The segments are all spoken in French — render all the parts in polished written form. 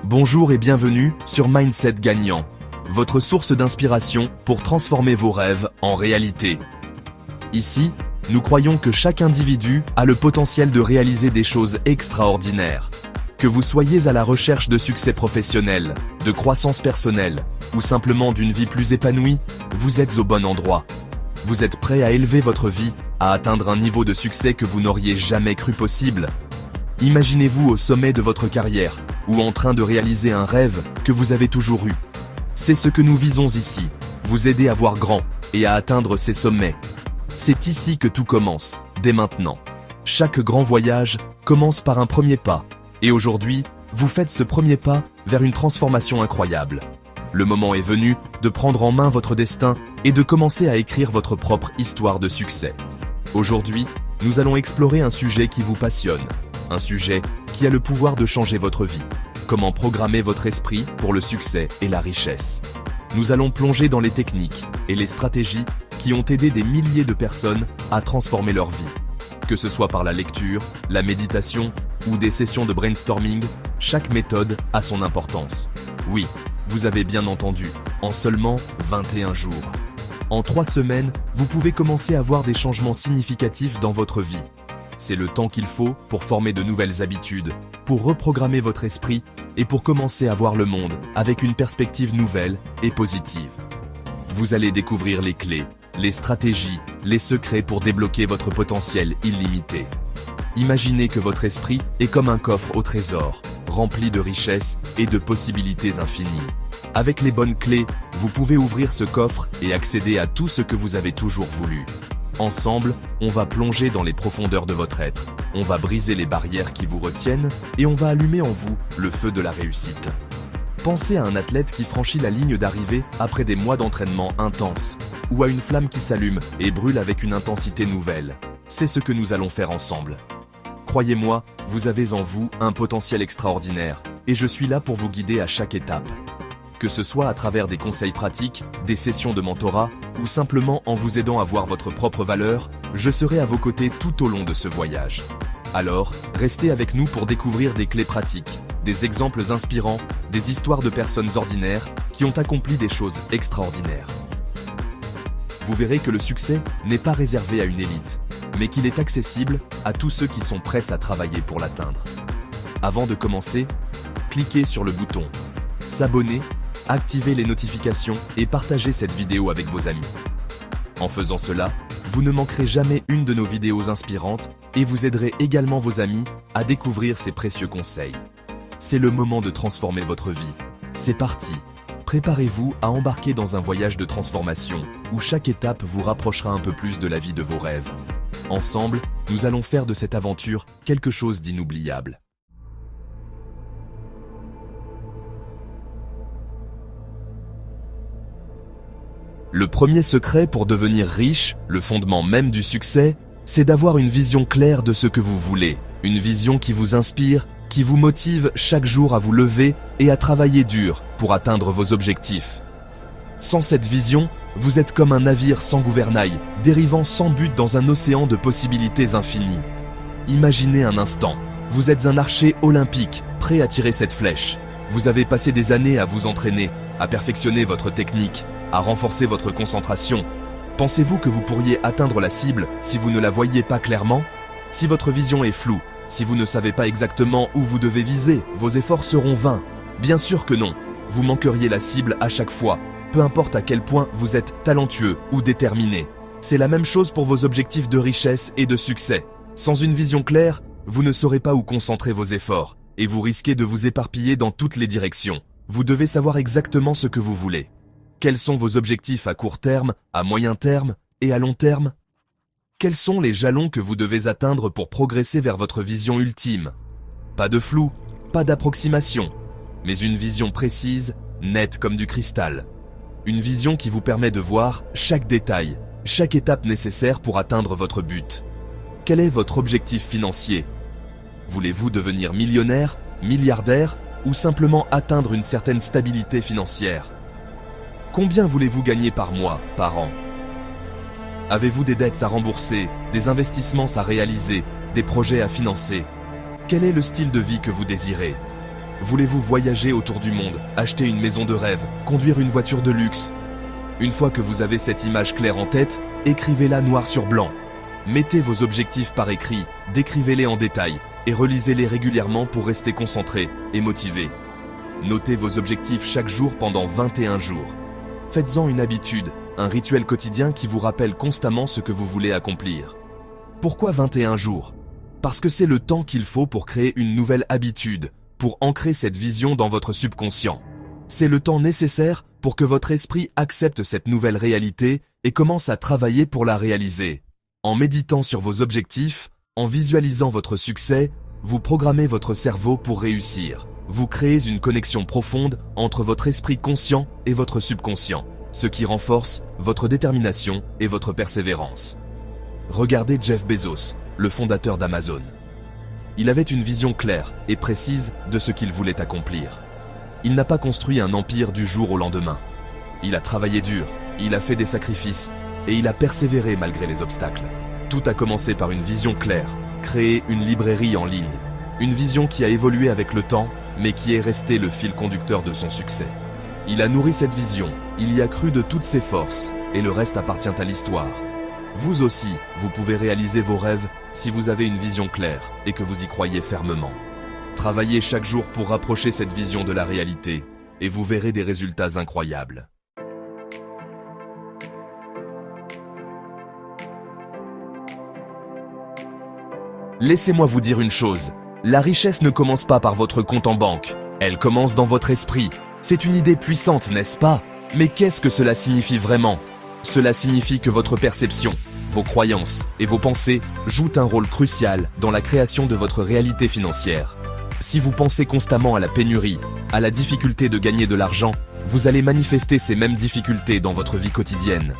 Bonjour et bienvenue sur Mindset Gagnant, votre source d'inspiration pour transformer vos rêves en réalité. Ici, nous croyons que chaque individu a le potentiel de réaliser des choses extraordinaires. Que vous soyez à la recherche de succès professionnel, de croissance personnelle ou simplement d'une vie plus épanouie, vous êtes au bon endroit. Vous êtes prêt à élever votre vie, à atteindre un niveau de succès que vous n'auriez jamais cru possible. Imaginez-vous au sommet de votre carrière ou en train de réaliser un rêve que vous avez toujours eu. C'est ce que nous visons ici, vous aider à voir grand et à atteindre ces sommets. C'est ici que tout commence, dès maintenant. Chaque grand voyage commence par un premier pas. Et aujourd'hui, vous faites ce premier pas vers une transformation incroyable. Le moment est venu de prendre en main votre destin et de commencer à écrire votre propre histoire de succès. Aujourd'hui, nous allons explorer un sujet qui vous passionne. Un sujet qui a le pouvoir de changer votre vie. Comment programmer votre esprit pour le succès et la richesse. Nous allons plonger dans les techniques et les stratégies qui ont aidé des milliers de personnes à transformer leur vie. Que ce soit par la lecture, la méditation ou des sessions de brainstorming, chaque méthode a son importance. Oui, vous avez bien entendu, en seulement 21 jours. En 3 semaines, vous pouvez commencer à voir des changements significatifs dans votre vie. C'est le temps qu'il faut pour former de nouvelles habitudes, pour reprogrammer votre esprit et pour commencer à voir le monde avec une perspective nouvelle et positive. Vous allez découvrir les clés, les stratégies, les secrets pour débloquer votre potentiel illimité. Imaginez que votre esprit est comme un coffre au trésor, rempli de richesses et de possibilités infinies. Avec les bonnes clés, vous pouvez ouvrir ce coffre et accéder à tout ce que vous avez toujours voulu. Ensemble, on va plonger dans les profondeurs de votre être, on va briser les barrières qui vous retiennent et on va allumer en vous le feu de la réussite. Pensez à un athlète qui franchit la ligne d'arrivée après des mois d'entraînement intense, ou à une flamme qui s'allume et brûle avec une intensité nouvelle. C'est ce que nous allons faire ensemble. Croyez-moi, vous avez en vous un potentiel extraordinaire, et je suis là pour vous guider à chaque étape. Que ce soit à travers des conseils pratiques, des sessions de mentorat, ou simplement en vous aidant à voir votre propre valeur, je serai à vos côtés tout au long de ce voyage. Alors, restez avec nous pour découvrir des clés pratiques, des exemples inspirants, des histoires de personnes ordinaires qui ont accompli des choses extraordinaires. Vous verrez que le succès n'est pas réservé à une élite, mais qu'il est accessible à tous ceux qui sont prêts à travailler pour l'atteindre. Avant de commencer, cliquez sur le bouton s'abonner, activez les notifications et partagez cette vidéo avec vos amis. En faisant cela, vous ne manquerez jamais une de nos vidéos inspirantes et vous aiderez également vos amis à découvrir ces précieux conseils. C'est le moment de transformer votre vie. C'est parti! Préparez-vous à embarquer dans un voyage de transformation où chaque étape vous rapprochera un peu plus de la vie de vos rêves. Ensemble, nous allons faire de cette aventure quelque chose d'inoubliable. Le premier secret pour devenir riche, le fondement même du succès, c'est d'avoir une vision claire de ce que vous voulez. Une vision qui vous inspire, qui vous motive chaque jour à vous lever et à travailler dur pour atteindre vos objectifs. Sans cette vision, vous êtes comme un navire sans gouvernail, dérivant sans but dans un océan de possibilités infinies. Imaginez un instant, vous êtes un archer olympique, prêt à tirer cette flèche. Vous avez passé des années à vous entraîner, à perfectionner votre technique, à renforcer votre concentration. Pensez-vous que vous pourriez atteindre la cible si vous ne la voyez pas clairement? Si votre vision est floue, si vous ne savez pas exactement où vous devez viser, vos efforts seront vains. Bien sûr que non, vous manqueriez la cible à chaque fois, peu importe à quel point vous êtes talentueux ou déterminé. C'est la même chose pour vos objectifs de richesse et de succès. Sans une vision claire, vous ne saurez pas où concentrer vos efforts, et vous risquez de vous éparpiller dans toutes les directions. Vous devez savoir exactement ce que vous voulez. Quels sont vos objectifs à court terme, à moyen terme et à long terme? Quels sont les jalons que vous devez atteindre pour progresser vers votre vision ultime? Pas de flou, pas d'approximation, mais une vision précise, nette comme du cristal. Une vision qui vous permet de voir chaque détail, chaque étape nécessaire pour atteindre votre but. Quel est votre objectif financier? Voulez-vous devenir millionnaire, milliardaire ou simplement atteindre une certaine stabilité financière? Combien voulez-vous gagner par mois, par an? Avez-vous des dettes à rembourser, des investissements à réaliser, des projets à financer? Quel est le style de vie que vous désirez? Voulez-vous voyager autour du monde, acheter une maison de rêve, conduire une voiture de luxe? Une fois que vous avez cette image claire en tête, écrivez-la noir sur blanc. Mettez vos objectifs par écrit, décrivez-les en détail et relisez-les régulièrement pour rester concentré et motivé. Notez vos objectifs chaque jour pendant 21 jours. Faites-en une habitude, un rituel quotidien qui vous rappelle constamment ce que vous voulez accomplir. Pourquoi 21 jours? Parce que c'est le temps qu'il faut pour créer une nouvelle habitude, pour ancrer cette vision dans votre subconscient. C'est le temps nécessaire pour que votre esprit accepte cette nouvelle réalité et commence à travailler pour la réaliser. En méditant sur vos objectifs, en visualisant votre succès, vous programmez votre cerveau pour réussir. Vous créez une connexion profonde entre votre esprit conscient et votre subconscient, ce qui renforce votre détermination et votre persévérance. Regardez Jeff Bezos, le fondateur d'Amazon. Il avait une vision claire et précise de ce qu'il voulait accomplir. Il n'a pas construit un empire du jour au lendemain. Il a travaillé dur, il a fait des sacrifices et il a persévéré malgré les obstacles. Tout a commencé par une vision claire, créer une librairie en ligne. Une vision qui a évolué avec le temps, mais qui est restée le fil conducteur de son succès. Il a nourri cette vision, il y a cru de toutes ses forces, et le reste appartient à l'histoire. Vous aussi, vous pouvez réaliser vos rêves si vous avez une vision claire et que vous y croyez fermement. Travaillez chaque jour pour rapprocher cette vision de la réalité, et vous verrez des résultats incroyables. Laissez-moi vous dire une chose, la richesse ne commence pas par votre compte en banque, elle commence dans votre esprit. C'est une idée puissante, n'est-ce pas? Mais qu'est-ce que cela signifie vraiment? Cela signifie que votre perception, vos croyances et vos pensées jouent un rôle crucial dans la création de votre réalité financière. Si vous pensez constamment à la pénurie, à la difficulté de gagner de l'argent, vous allez manifester ces mêmes difficultés dans votre vie quotidienne.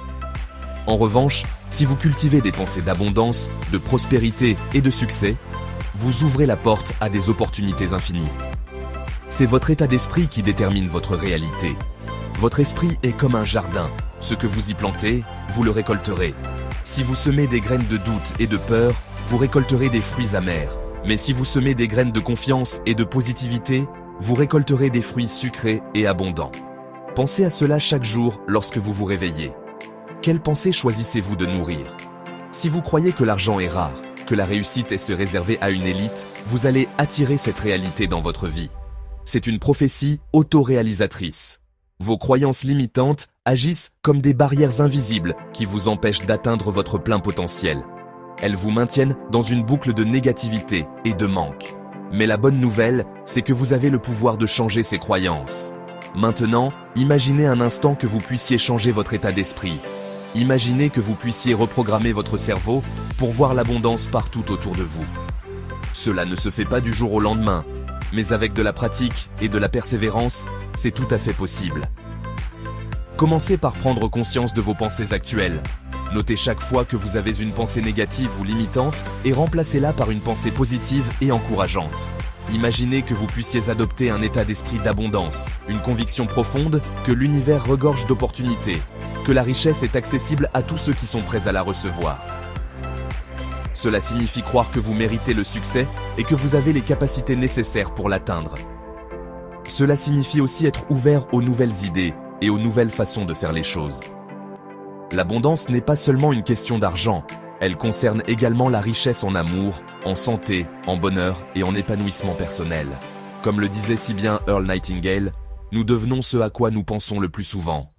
En revanche, si vous cultivez des pensées d'abondance, de prospérité et de succès, vous ouvrez la porte à des opportunités infinies. C'est votre état d'esprit qui détermine votre réalité. Votre esprit est comme un jardin. Ce que vous y plantez, vous le récolterez. Si vous semez des graines de doute et de peur, vous récolterez des fruits amers. Mais si vous semez des graines de confiance et de positivité, vous récolterez des fruits sucrés et abondants. Pensez à cela chaque jour lorsque vous vous réveillez. Quelles pensées choisissez-vous de nourrir? Si vous croyez que l'argent est rare, que la réussite est se réserver à une élite, vous allez attirer cette réalité dans votre vie. C'est une prophétie auto-réalisatrice. Vos croyances limitantes agissent comme des barrières invisibles qui vous empêchent d'atteindre votre plein potentiel. Elles vous maintiennent dans une boucle de négativité et de manque. Mais la bonne nouvelle, c'est que vous avez le pouvoir de changer ces croyances. Maintenant, imaginez un instant que vous puissiez changer votre état d'esprit. Imaginez que vous puissiez reprogrammer votre cerveau pour voir l'abondance partout autour de vous. Cela ne se fait pas du jour au lendemain, mais avec de la pratique et de la persévérance, c'est tout à fait possible. Commencez par prendre conscience de vos pensées actuelles. Notez chaque fois que vous avez une pensée négative ou limitante et remplacez-la par une pensée positive et encourageante. Imaginez que vous puissiez adopter un état d'esprit d'abondance, une conviction profonde que l'univers regorge d'opportunités, que la richesse est accessible à tous ceux qui sont prêts à la recevoir. Cela signifie croire que vous méritez le succès et que vous avez les capacités nécessaires pour l'atteindre. Cela signifie aussi être ouvert aux nouvelles idées et aux nouvelles façons de faire les choses. L'abondance n'est pas seulement une question d'argent, elle concerne également la richesse en amour, en santé, en bonheur et en épanouissement personnel. Comme le disait si bien Earl Nightingale, nous devenons ce à quoi nous pensons le plus souvent.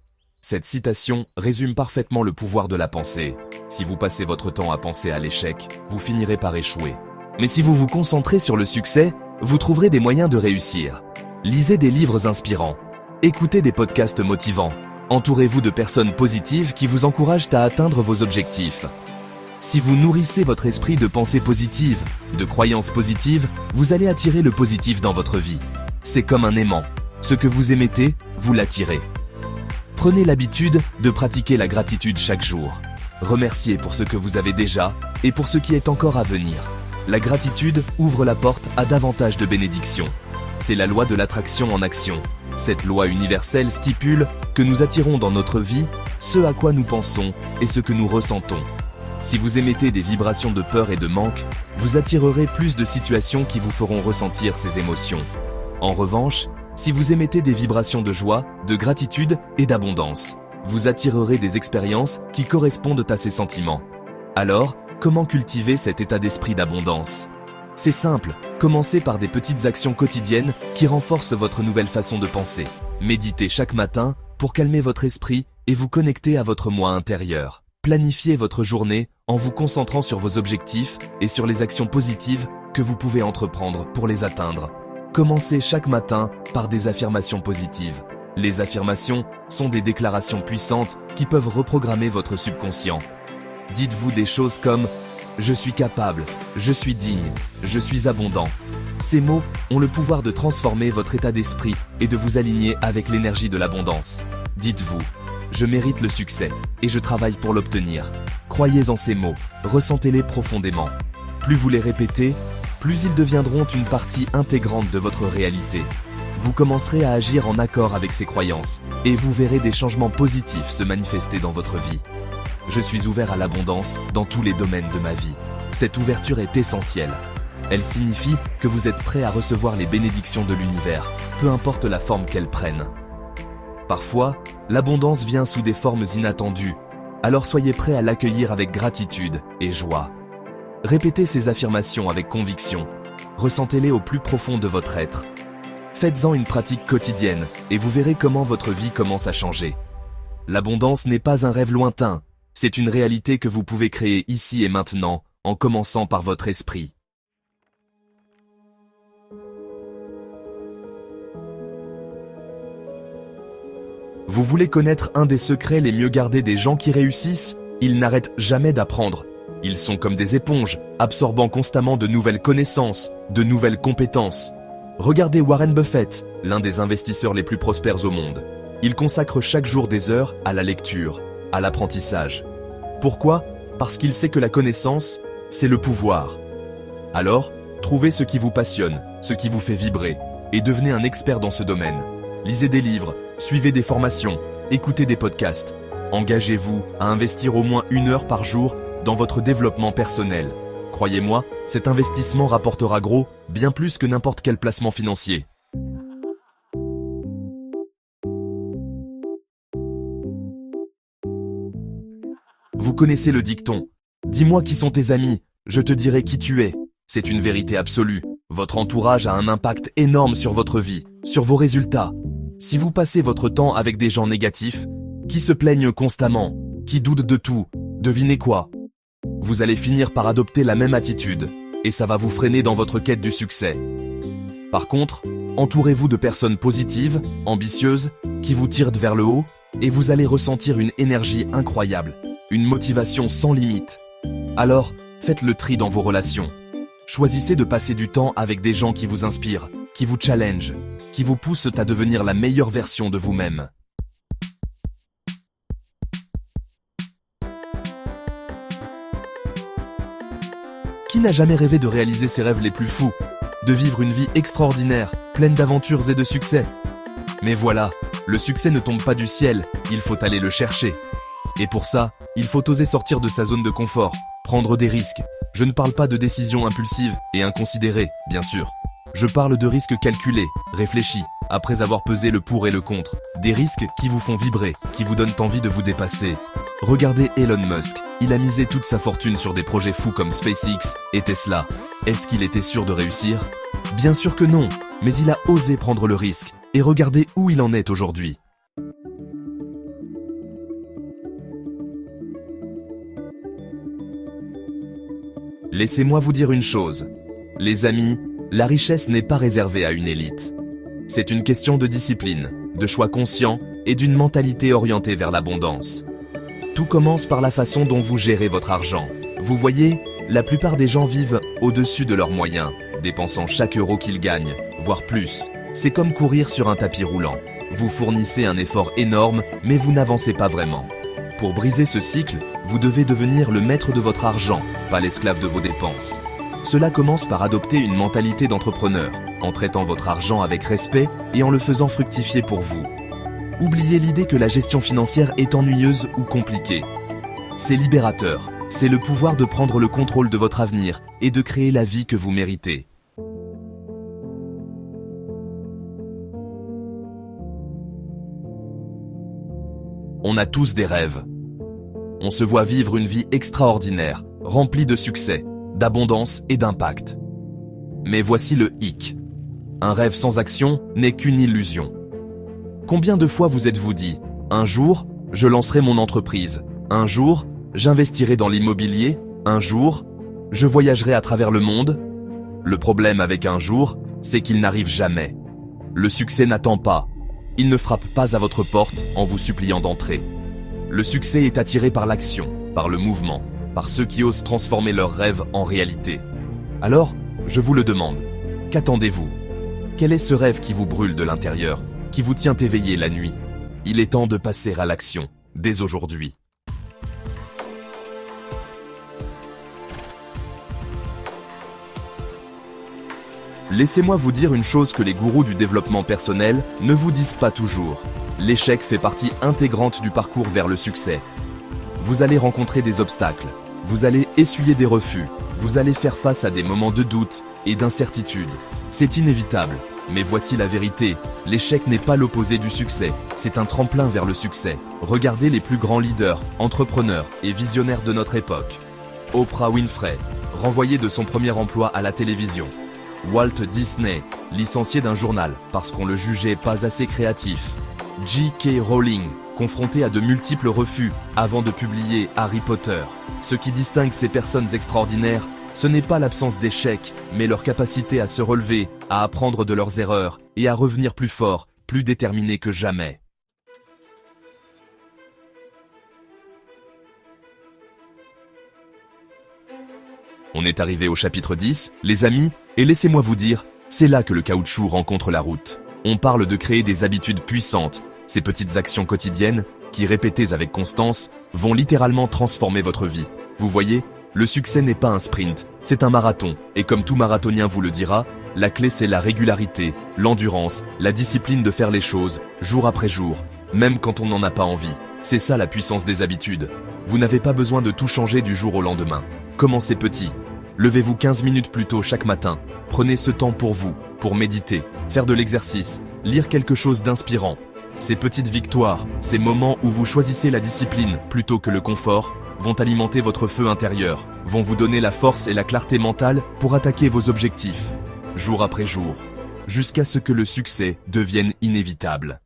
Cette citation résume parfaitement le pouvoir de la pensée. Si vous passez votre temps à penser à l'échec, vous finirez par échouer. Mais si vous vous concentrez sur le succès, vous trouverez des moyens de réussir. Lisez des livres inspirants. Écoutez des podcasts motivants. Entourez-vous de personnes positives qui vous encouragent à atteindre vos objectifs. Si vous nourrissez votre esprit de pensées positives, de croyances positives, vous allez attirer le positif dans votre vie. C'est comme un aimant. Ce que vous émettez, vous l'attirez. Prenez l'habitude de pratiquer la gratitude chaque jour. Remerciez pour ce que vous avez déjà et pour ce qui est encore à venir. La gratitude ouvre la porte à davantage de bénédictions. C'est la loi de l'attraction en action. Cette loi universelle stipule que nous attirons dans notre vie ce à quoi nous pensons et ce que nous ressentons. Si vous émettez des vibrations de peur et de manque, vous attirerez plus de situations qui vous feront ressentir ces émotions. En revanche, si vous émettez des vibrations de joie, de gratitude et d'abondance, vous attirerez des expériences qui correspondent à ces sentiments. Alors, comment cultiver cet état d'esprit d'abondance ? C'est simple, commencez par des petites actions quotidiennes qui renforcent votre nouvelle façon de penser. Méditez chaque matin pour calmer votre esprit et vous connecter à votre moi intérieur. Planifiez votre journée en vous concentrant sur vos objectifs et sur les actions positives que vous pouvez entreprendre pour les atteindre. Commencez chaque matin par des affirmations positives. Les affirmations sont des déclarations puissantes qui peuvent reprogrammer votre subconscient. Dites-vous des choses comme « Je suis capable »,« Je suis digne »,« Je suis abondant ». Ces mots ont le pouvoir de transformer votre état d'esprit et de vous aligner avec l'énergie de l'abondance. Dites-vous « Je mérite le succès et je travaille pour l'obtenir ». Croyez en ces mots, ressentez-les profondément. Plus vous les répétez, plus ils deviendront une partie intégrante de votre réalité. Vous commencerez à agir en accord avec ces croyances et vous verrez des changements positifs se manifester dans votre vie. Je suis ouvert à l'abondance dans tous les domaines de ma vie. Cette ouverture est essentielle. Elle signifie que vous êtes prêt à recevoir les bénédictions de l'univers, peu importe la forme qu'elles prennent. Parfois, l'abondance vient sous des formes inattendues, alors soyez prêt à l'accueillir avec gratitude et joie. Répétez ces affirmations avec conviction, ressentez-les au plus profond de votre être. Faites-en une pratique quotidienne et vous verrez comment votre vie commence à changer. L'abondance n'est pas un rêve lointain, c'est une réalité que vous pouvez créer ici et maintenant, en commençant par votre esprit. Vous voulez connaître un des secrets les mieux gardés des gens qui réussissent ? Ils n'arrêtent jamais d'apprendre. Ils sont comme des éponges, absorbant constamment de nouvelles connaissances, de nouvelles compétences. Regardez Warren Buffett, l'un des investisseurs les plus prospères au monde. Il consacre chaque jour des heures à la lecture, à l'apprentissage. Pourquoi ? Parce qu'il sait que la connaissance, c'est le pouvoir. Alors, trouvez ce qui vous passionne, ce qui vous fait vibrer, et devenez un expert dans ce domaine. Lisez des livres, suivez des formations, écoutez des podcasts. Engagez-vous à investir au moins 1 heure par jour dans votre développement personnel. Croyez-moi, cet investissement rapportera gros, bien plus que n'importe quel placement financier. Vous connaissez le dicton « Dis-moi qui sont tes amis, je te dirai qui tu es ». C'est une vérité absolue. Votre entourage a un impact énorme sur votre vie, sur vos résultats. Si vous passez votre temps avec des gens négatifs, qui se plaignent constamment, qui doutent de tout, devinez quoi ? Vous allez finir par adopter la même attitude, et ça va vous freiner dans votre quête du succès. Par contre, entourez-vous de personnes positives, ambitieuses, qui vous tirent vers le haut, et vous allez ressentir une énergie incroyable, une motivation sans limite. Alors, faites le tri dans vos relations. Choisissez de passer du temps avec des gens qui vous inspirent, qui vous challengent, qui vous poussent à devenir la meilleure version de vous-même. Qui n'a jamais rêvé de réaliser ses rêves les plus fous, de vivre une vie extraordinaire, pleine d'aventures et de succès ? Mais voilà, le succès ne tombe pas du ciel, il faut aller le chercher. Et pour ça, il faut oser sortir de sa zone de confort, prendre des risques. Je ne parle pas de décisions impulsives et inconsidérées, bien sûr. Je parle de risques calculés, réfléchis, après avoir pesé le pour et le contre. Des risques qui vous font vibrer, qui vous donnent envie de vous dépasser. Regardez Elon Musk, il a misé toute sa fortune sur des projets fous comme SpaceX et Tesla. Est-ce qu'il était sûr de réussir ? Bien sûr que non, mais il a osé prendre le risque. Et regardez où il en est aujourd'hui. Laissez-moi vous dire une chose. Les amis, la richesse n'est pas réservée à une élite. C'est une question de discipline, de choix conscients et d'une mentalité orientée vers l'abondance. Tout commence par la façon dont vous gérez votre argent. Vous voyez, la plupart des gens vivent au-dessus de leurs moyens, dépensant chaque euro qu'ils gagnent, voire plus. C'est comme courir sur un tapis roulant. Vous fournissez un effort énorme, mais vous n'avancez pas vraiment. Pour briser ce cycle, vous devez devenir le maître de votre argent, pas l'esclave de vos dépenses. Cela commence par adopter une mentalité d'entrepreneur, en traitant votre argent avec respect et en le faisant fructifier pour vous. Oubliez l'idée que la gestion financière est ennuyeuse ou compliquée. C'est libérateur, c'est le pouvoir de prendre le contrôle de votre avenir et de créer la vie que vous méritez. On a tous des rêves. On se voit vivre une vie extraordinaire, remplie de succès, d'abondance et d'impact. Mais voici le hic. Un rêve sans action n'est qu'une illusion. Combien de fois vous êtes-vous dit « Un jour, je lancerai mon entreprise. Un jour, j'investirai dans l'immobilier. Un jour, je voyagerai à travers le monde ?» Le problème avec un jour, c'est qu'il n'arrive jamais. Le succès n'attend pas. Il ne frappe pas à votre porte en vous suppliant d'entrer. Le succès est attiré par l'action, par le mouvement, par ceux qui osent transformer leurs rêves en réalité. Alors, je vous le demande, qu'attendez-vous? Quel est ce rêve qui vous brûle de l'intérieur, qui vous tient éveillé la nuit? Il est temps de passer à l'action, dès aujourd'hui. Laissez-moi vous dire une chose que les gourous du développement personnel ne vous disent pas toujours. L'échec fait partie intégrante du parcours vers le succès. Vous allez rencontrer des obstacles, vous allez essuyer des refus, vous allez faire face à des moments de doute et d'incertitude. C'est inévitable, mais voici la vérité. L'échec n'est pas l'opposé du succès, c'est un tremplin vers le succès. Regardez les plus grands leaders, entrepreneurs et visionnaires de notre époque. Oprah Winfrey, renvoyée de son premier emploi à la télévision. Walt Disney, licencié d'un journal parce qu'on le jugeait pas assez créatif. J.K. Rowling, confronté à de multiples refus avant de publier Harry Potter. Ce qui distingue ces personnes extraordinaires, ce n'est pas l'absence d'échecs, mais leur capacité à se relever, à apprendre de leurs erreurs et à revenir plus forts, plus déterminés que jamais. On est arrivé au chapitre 10, les amis, et laissez-moi vous dire, c'est là que le caoutchouc rencontre la route. On parle de créer des habitudes puissantes, ces petites actions quotidiennes, qui répétées avec constance, vont littéralement transformer votre vie. Vous voyez, le succès n'est pas un sprint, c'est un marathon, et comme tout marathonien vous le dira, la clé c'est la régularité, l'endurance, la discipline de faire les choses, jour après jour, même quand on n'en a pas envie. C'est ça la puissance des habitudes. Vous n'avez pas besoin de tout changer du jour au lendemain. Commencez petit. Levez-vous 15 minutes plus tôt chaque matin. Prenez ce temps pour vous, pour méditer, faire de l'exercice, lire quelque chose d'inspirant. Ces petites victoires, ces moments où vous choisissez la discipline plutôt que le confort, vont alimenter votre feu intérieur, vont vous donner la force et la clarté mentale pour attaquer vos objectifs, jour après jour, jusqu'à ce que le succès devienne inévitable.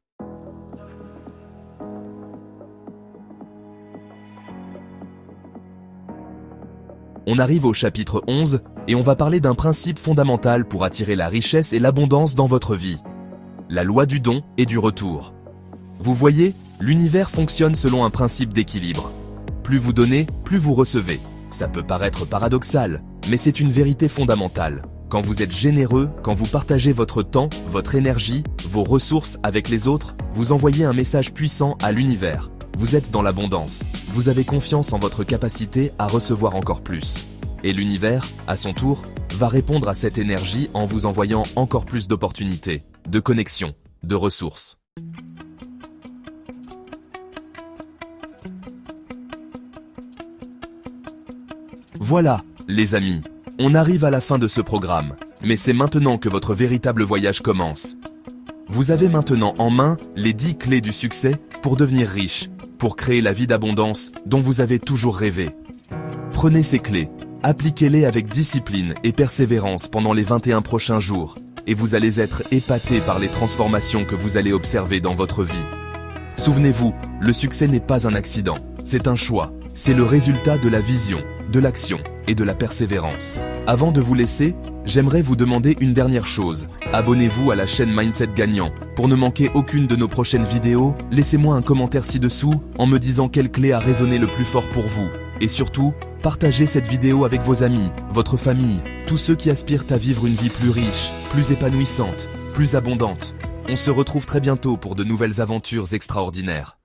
On arrive au chapitre 11 et on va parler d'un principe fondamental pour attirer la richesse et l'abondance dans votre vie. La loi du don et du retour. Vous voyez, l'univers fonctionne selon un principe d'équilibre. Plus vous donnez, plus vous recevez. Ça peut paraître paradoxal, mais c'est une vérité fondamentale. Quand vous êtes généreux, quand vous partagez votre temps, votre énergie, vos ressources avec les autres, vous envoyez un message puissant à l'univers. Vous êtes dans l'abondance. Vous avez confiance en votre capacité à recevoir encore plus. Et l'univers, à son tour, va répondre à cette énergie en vous envoyant encore plus d'opportunités, de connexions, de ressources. Voilà, les amis, on arrive à la fin de ce programme, mais c'est maintenant que votre véritable voyage commence. Vous avez maintenant en main les 10 clés du succès pour devenir riche, pour créer la vie d'abondance dont vous avez toujours rêvé. Prenez ces clés, appliquez-les avec discipline et persévérance pendant les 21 prochains jours, et vous allez être épaté par les transformations que vous allez observer dans votre vie. Souvenez-vous, le succès n'est pas un accident, c'est un choix, c'est le résultat de la vision, de l'action et de la persévérance. Avant de vous laisser, j'aimerais vous demander une dernière chose. Abonnez-vous à la chaîne Mindset Gagnant. Pour ne manquer aucune de nos prochaines vidéos, laissez-moi un commentaire ci-dessous en me disant quelle clé a résonné le plus fort pour vous. Et surtout, partagez cette vidéo avec vos amis, votre famille, tous ceux qui aspirent à vivre une vie plus riche, plus épanouissante, plus abondante. On se retrouve très bientôt pour de nouvelles aventures extraordinaires.